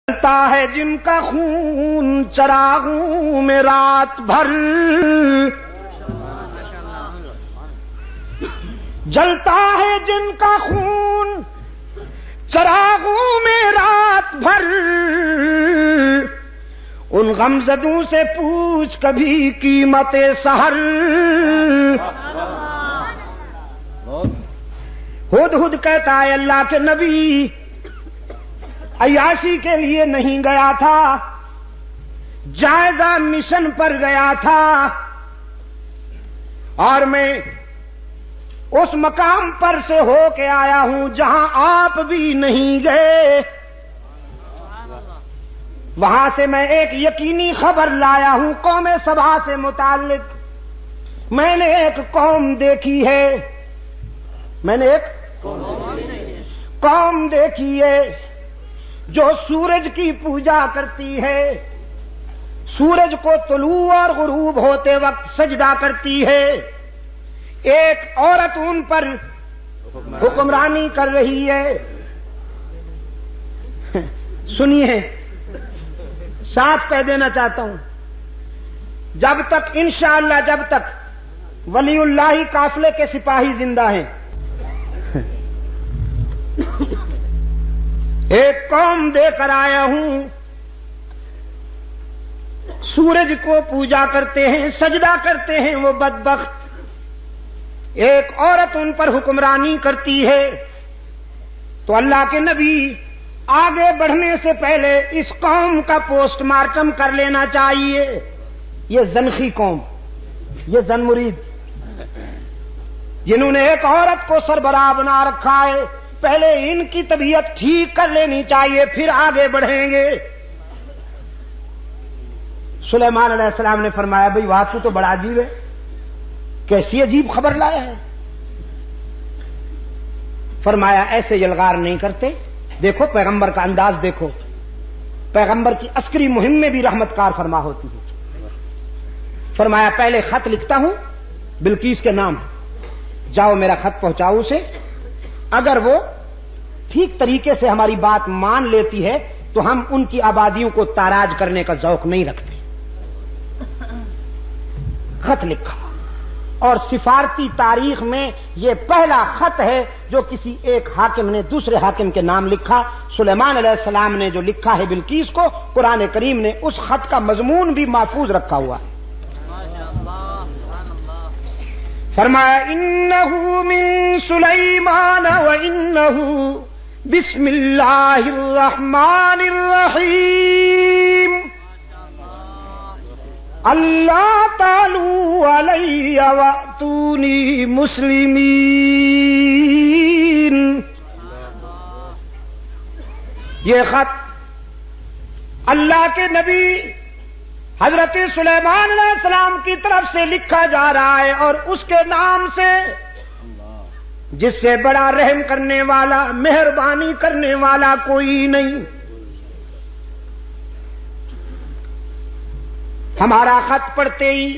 جلتا ہے جن کا خون چراغوں میں رات بھر، جلتا ہے جن کا خون چراغوں میں رات بھر، ان غمزدوں سے پوچھ کبھی قیمت سحر۔ ہدہد کہتا ہے اللہ کے نبی عیاشی کے لیے نہیں گیا تھا، جائزہ مشن پر گیا تھا، اور میں اس مقام پر سے ہو کے آیا ہوں جہاں آپ بھی نہیں گئے۔ وہاں سے میں ایک یقینی خبر لایا ہوں قوم سبا سے متعلق۔ میں نے ایک قوم دیکھی ہے، میں نے ایک قوم دیکھی ہے جو سورج کی پوجا کرتی ہے، سورج کو طلوع اور غروب ہوتے وقت سجدہ کرتی ہے۔ ایک عورت ان پر حکمرانی کر رہی ہے۔ سنیے، صاف کہہ دینا چاہتا ہوں، جب تک انشاءاللہ جب تک ولی اللہ قافلے کے سپاہی زندہ ہیں، ایک قوم دے کر آیا ہوں، سورج کو پوجا کرتے ہیں، سجدہ کرتے ہیں وہ بدبخت۔ ایک عورت ان پر حکمرانی کرتی ہے، تو اللہ کے نبی آگے بڑھنے سے پہلے اس قوم کا پوسٹ مارٹم کر لینا چاہیے۔ یہ زنخی قوم، یہ زن مرید، جنہوں نے ایک عورت کو سربراہ بنا رکھا ہے، پہلے ان کی طبیعت ٹھیک کر لینی چاہیے، پھر آگے بڑھیں گے۔ سلیمان علیہ السلام نے فرمایا بھئی واقعی تو بڑا عجیب ہے، کیسی عجیب خبر لایا ہے۔ فرمایا ایسے یلغار نہیں کرتے، دیکھو پیغمبر کا انداز دیکھو، پیغمبر کی عسکری مہم میں بھی رحمت کار فرما ہوتی ہے۔ فرمایا پہلے خط لکھتا ہوں بلقیس کے نام، جاؤ میرا خط پہنچاؤ اسے، اگر وہ ٹھیک طریقے سے ہماری بات مان لیتی ہے تو ہم ان کی آبادیوں کو تاراج کرنے کا ذوق نہیں رکھتے۔ خط لکھا، اور سفارتی تاریخ میں یہ پہلا خط ہے جو کسی ایک حاکم نے دوسرے حاکم کے نام لکھا۔ سلیمان علیہ السلام نے جو لکھا ہے بلقیس کو، قرآن کریم نے اس خط کا مضمون بھی محفوظ رکھا ہوا ہے۔ فرمایا انہ من سلیمان وانہ بسم اللہ الرحمن الرحیم اللہ تعالی علی واتونی مسلمین۔ یہ خط اللہ کے نبی حضرت سلیمان علیہ السلام کی طرف سے لکھا جا رہا ہے، اور اس کے نام سے جس سے بڑا رحم کرنے والا، مہربانی کرنے والا کوئی نہیں۔ ہمارا خط پڑھتے ہی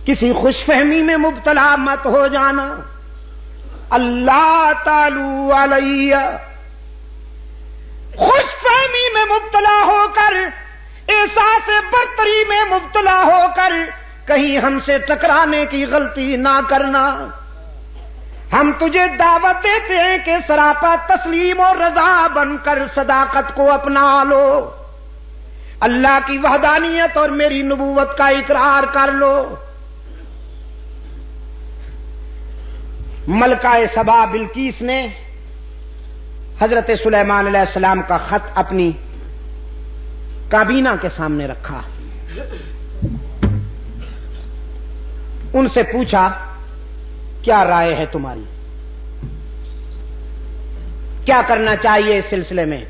کسی خوش فہمی میں مبتلا مت ہو جانا۔ اللہ تعالی علیہ، خوش فہمی میں مبتلا ہو کر، احساس برتری میں مبتلا ہو کر کہیں ہم سے ٹکرانے کی غلطی نہ کرنا۔ ہم تجھے دعوت دیتے ہیں کہ سراپا تسلیم اور رضا بن کر صداقت کو اپنا لو، اللہ کی وحدانیت اور میری نبوت کا اقرار کر لو۔ ملکہ سبا بلقیس نے حضرت سلیمان علیہ السلام کا خط اپنی کابینہ کے سامنے رکھا، ان سے پوچھا کیا رائے ہے تمہاری، کیا کرنا چاہیے اس سلسلے میں۔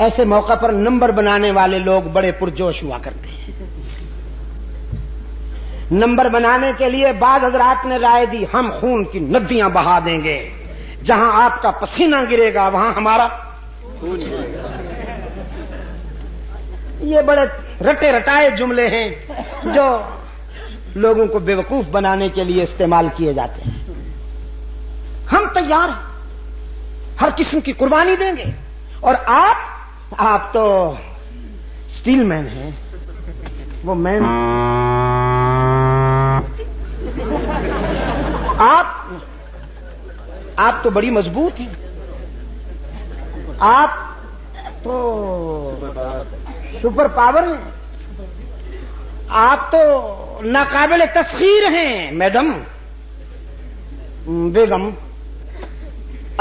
ایسے موقع پر نمبر بنانے والے لوگ بڑے پرجوش ہوا کرتے ہیں۔ نمبر بنانے کے لیے بعض حضرات نے رائے دی ہم خون کی ندیاں بہا دیں گے، جہاں آپ کا پسینہ گرے گا وہاں ہمارا خون۔ یہ بڑے رٹے رٹائے جملے ہیں جو لوگوں کو بیوقوف بنانے کے لیے استعمال کیے جاتے ہیں۔ ہم تیار ہیں، ہر قسم کی قربانی دیں گے. اور آپ تو اسٹیل مین ہیں. وہ مین آپ تو بڑی مضبوط ہیں. آپ تو سپر پاور ہیں. آپ تو ناقابل تسخیر ہیں میڈم بیگم.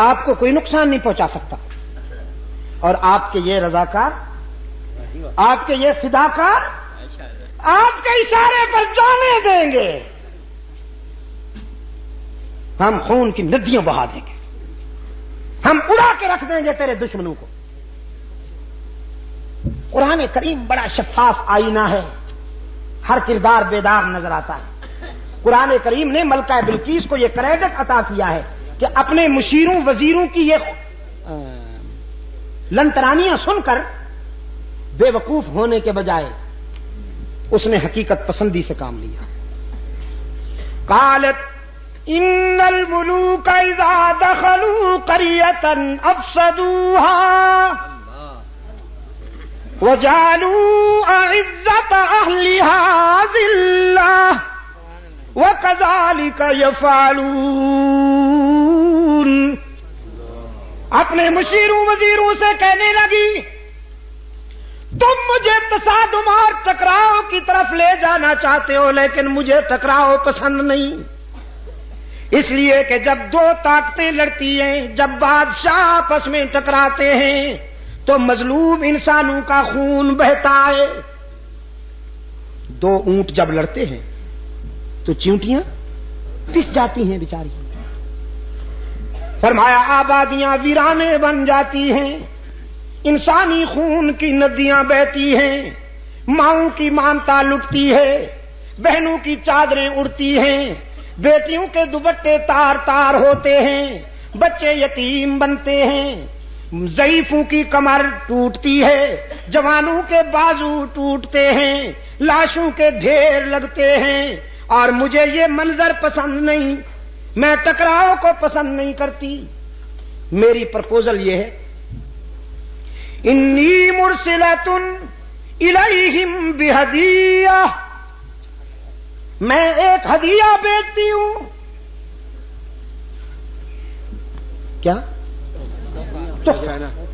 آپ کو کوئی نقصان نہیں پہنچا سکتا. اور آپ کے یہ رضاکار، آپ کے یہ فداکار آپ کے اشارے پر جانے دیں گے. ہم خون کی ندیاں بہا دیں گے. ہم اڑا کے رکھ دیں گے تیرے دشمنوں کو. قرآن کریم بڑا شفاف آئینہ ہے. ہر کردار بیدار نظر آتا ہے. قرآن کریم نے ملکہ بلقیس کو یہ کریڈٹ عطا کیا ہے کہ اپنے مشیروں وزیروں کی یہ لنترانیاں سن کر بے وقوف ہونے کے بجائے اس نے حقیقت پسندی سے کام لیا. قالت ان الملوک اذا دخلوا قریۃ افسدوها وجعلوا اعزۃ اہلها ذلہ وکذالک یفعلون. اپنے مشیروں وزیروں سے کہنے لگی تم مجھے تصادم اور ٹکراؤ کی طرف لے جانا چاہتے ہو، لیکن مجھے ٹکراؤ پسند نہیں. اس لیے کہ جب دو طاقتیں لڑتی ہیں، جب بادشاہ آپس میں ٹکراتے ہیں تو مظلوم انسانوں کا خون بہتا ہے. دو اونٹ جب لڑتے ہیں تو چیونٹیاں پس جاتی ہیں بیچاری. فرمایا آبادیاں ویرانے بن جاتی ہیں، انسانی خون کی ندیاں بہتی ہیں، ماؤں کی مامتا لٹتی ہے، بہنوں کی چادریں اڑتی ہیں، بیٹیوں کے دوپٹے تار تار ہوتے ہیں، بچے یتیم بنتے ہیں، ضعیفوں کی کمر ٹوٹتی ہے، جوانوں کے بازو ٹوٹتے ہیں، لاشوں کے ڈھیر لگتے ہیں. اور مجھے یہ منظر پسند نہیں، میں ٹکراؤ کو پسند نہیں کرتی. میری پرپوزل یہ ہے انی مرسلۃ الیہم بہدیہ، میں ایک ہدیہ بھیجتی ہوں. کیا؟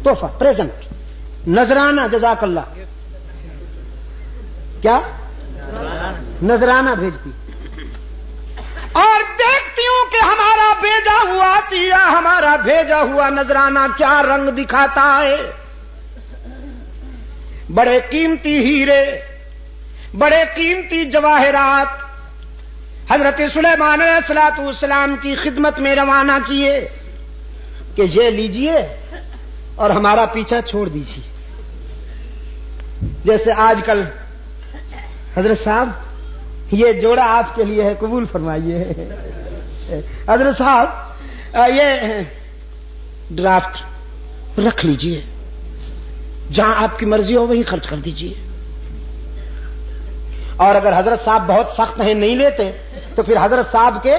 تحفہ، پریزنٹ، نذرانہ. جزاک اللہ. کیا؟ نذرانہ بھیجتی اور دیکھتی ہوں کہ ہمارا بھیجا ہوا عطیہ، ہمارا بھیجا ہوا نذرانہ کیا رنگ دکھاتا ہے. بڑے قیمتی ہیرے، بڑے قیمتی جواہرات حضرت سلیمان علیہ السلام کی خدمت میں روانہ کیے کہ یہ لیجئے اور ہمارا پیچھا چھوڑ دیجیے. جیسے آج کل حضرت صاحب یہ جوڑا آپ کے لیے ہے، قبول فرمائیے. حضرت صاحب یہ ڈرافٹ رکھ لیجئے، جہاں آپ کی مرضی ہو وہیں خرچ کر دیجئے. اور اگر حضرت صاحب بہت سخت ہیں نہیں لیتے تو پھر حضرت صاحب کے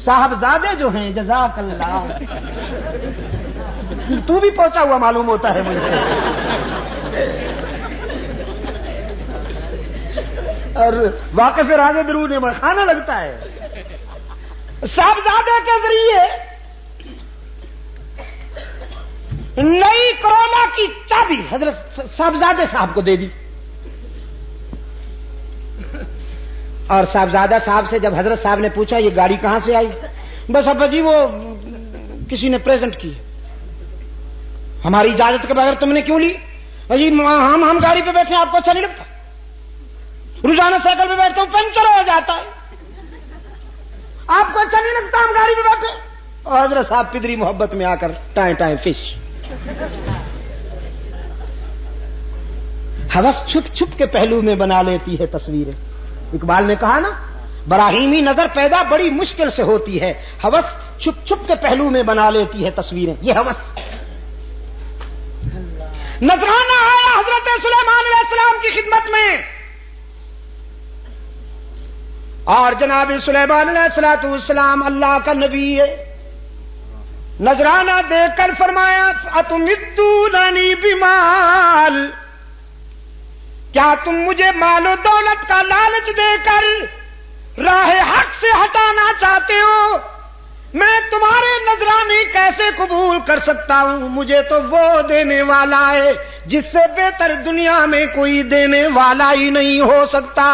صاحبزادے جو ہیں، جزاک اللہ، تو بھی پہنچا ہوا معلوم ہوتا ہے مجھے. اور واقف راز درود میں کھانا لگتا ہے. صاحبزادے کے ذریعے نئی کرونا کی چابی حضرت صاحبزادے صاحب کو دے دی. اور صاحبزادہ صاحب سے جب حضرت صاحب نے پوچھا یہ گاڑی کہاں سے آئی، بس ابا جی وہ کسی نے پریزنٹ کی، ہماری اجازت کے بغیر تم نے کیوں لی؟ جی ہم گاڑی پہ بیٹھے آپ کو اچھا نہیں لگتا؟ روزانہ سائیکل پہ بیٹھتا ہوں پنچر ہو جاتا ہے، آپ کو اچھا نہیں لگتا ہم گاڑی پہ بیٹھے؟ اور حضرت صاحب پدری محبت میں آ کر ٹائیں ٹائیں فش. ہوس چھپ چھپ کے پہلو میں بنا لیتی ہے تصویریں. اقبال نے کہا نا، براہیمی نظر پیدا بڑی مشکل سے ہوتی ہے، ہوس چھپ چھپ کے پہلو میں بنا لیتی ہے تصویریں. یہ ہوس. نذرانہ آیا حضرت سلیمان علیہ السلام کی خدمت میں، اور جناب سلیمان علیہ السلام اللہ کا نبی ہے، نذرانہ دے کر فرمایا اتمدوننی بمال، کیا تم مجھے مال و دولت کا لالچ دے کر راہ حق سے ہٹانا چاہتے ہو؟ میں تمہارے نذرانے کیسے قبول کر سکتا ہوں؟ مجھے تو وہ دینے والا ہے جس سے بہتر دنیا میں کوئی دینے والا ہی نہیں ہو سکتا۔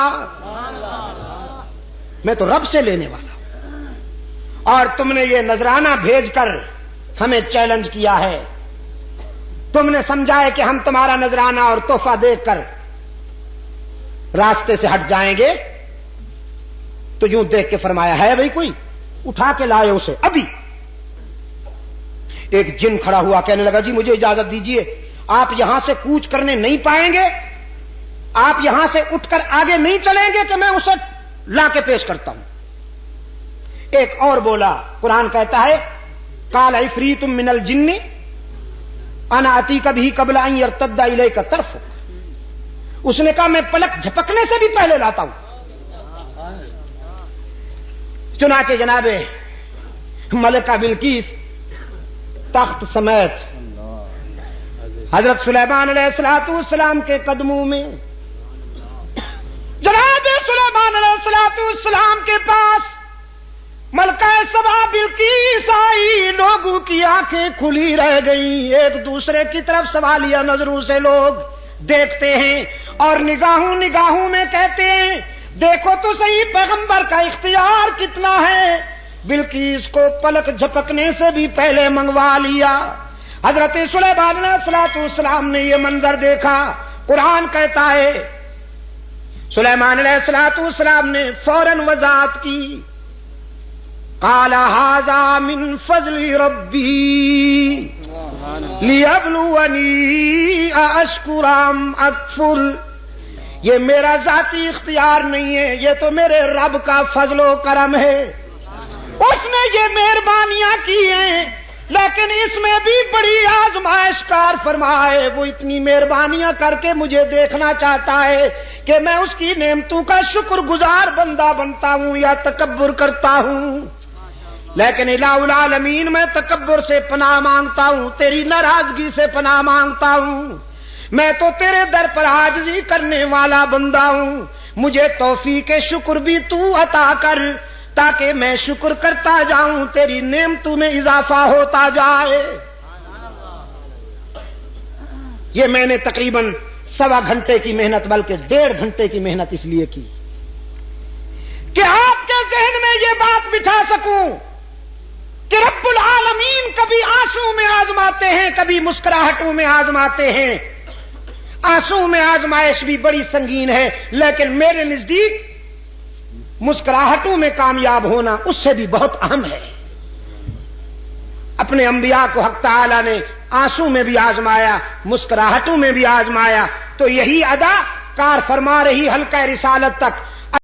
میں تو رب سے لینے والا ہوں، اور تم نے یہ نذرانہ بھیج کر ہمیں چیلنج کیا ہے۔ تم نے سمجھا ہے کہ ہم تمہارا نذرانہ اور تحفہ دیکھ کر راستے سے ہٹ جائیں گے، تو یوں دیکھ کے فرمایا ہے بھائی کوئی؟ اٹھا کے لائے اسے ابھی۔ ایک جن کھڑا ہوا کہنے لگا جی مجھے اجازت دیجئے، آپ یہاں سے کوچ کرنے نہیں پائیں گے، آپ یہاں سے اٹھ کر آگے نہیں چلیں گے کہ میں اسے لا کے پیش کرتا ہوں۔ ایک اور بولا، قرآن کہتا ہے قال عفریت من الجن انا اتیک بہ قبل ان یرتد الیک طرفک، اس نے کہا میں پلک جھپکنے سے بھی پہلے لاتا ہوں۔ چنانچہ جناب ملکہ بلقیس تخت سمیت حضرت سلیمان علیہ السلام کے قدموں میں، جناب سلیمان علیہ السلام کے پاس ملکہ سبا بلقیس آئی، لوگوں کی آنکھیں کھلی رہ گئیں، ایک دوسرے کی طرف سوالیہ نظروں سے لوگ دیکھتے ہیں اور نگاہوں نگاہوں میں کہتے ہیں دیکھو تو صحیح پیغمبر کا اختیار کتنا ہے، بلقیس کو پلک جھپکنے سے بھی پہلے منگوا لیا۔ حضرت سلیمان علیہ السلام نے یہ منظر دیکھا، قرآن کہتا ہے سلیمان علیہ السلام نے فوراً وضاحت کی، قال ھذا من فضل ربی لیبلونی ااشکر ام اکفر، یہ میرا ذاتی اختیار نہیں ہے، یہ تو میرے رب کا فضل و کرم ہے، اس نے یہ مہربانیاں کی ہیں، لیکن اس میں بھی بڑی آزمائش کار فرمائے، وہ اتنی مہربانیاں کر کے مجھے دیکھنا چاہتا ہے کہ میں اس کی نعمتوں کا شکر گزار بندہ بنتا ہوں یا تکبر کرتا ہوں۔ لیکن الہ العالمین میں تکبر سے پناہ مانگتا ہوں، تیری ناراضگی سے پناہ مانگتا ہوں، میں تو تیرے در پر عاجزی کرنے والا بندہ ہوں، مجھے توفیق شکر بھی تو عطا کر تاکہ میں شکر کرتا جاؤں، تیری نعمتوں میں اضافہ ہوتا جائے۔ یہ میں نے تقریباً 1.25 گھنٹے کی محنت بلکہ 1.5 گھنٹے کی محنت اس لیے کی کہ آپ کے ذہن میں یہ بات بٹھا سکوں کہ رب العالمین کبھی آنسو میں آزماتے ہیں، کبھی مسکراہٹوں میں آزماتے ہیں۔ آنسو میں آزمائش بھی بڑی سنگین ہے، لیکن میرے نزدیک مسکراہٹوں میں کامیاب ہونا اس سے بھی بہت اہم ہے۔ اپنے انبیاء کو حق تعالی نے آنسو میں بھی آزمایا، مسکراہٹوں میں بھی آزمایا، تو یہی ادا کار فرما رہی حلقہ رسالت تک۔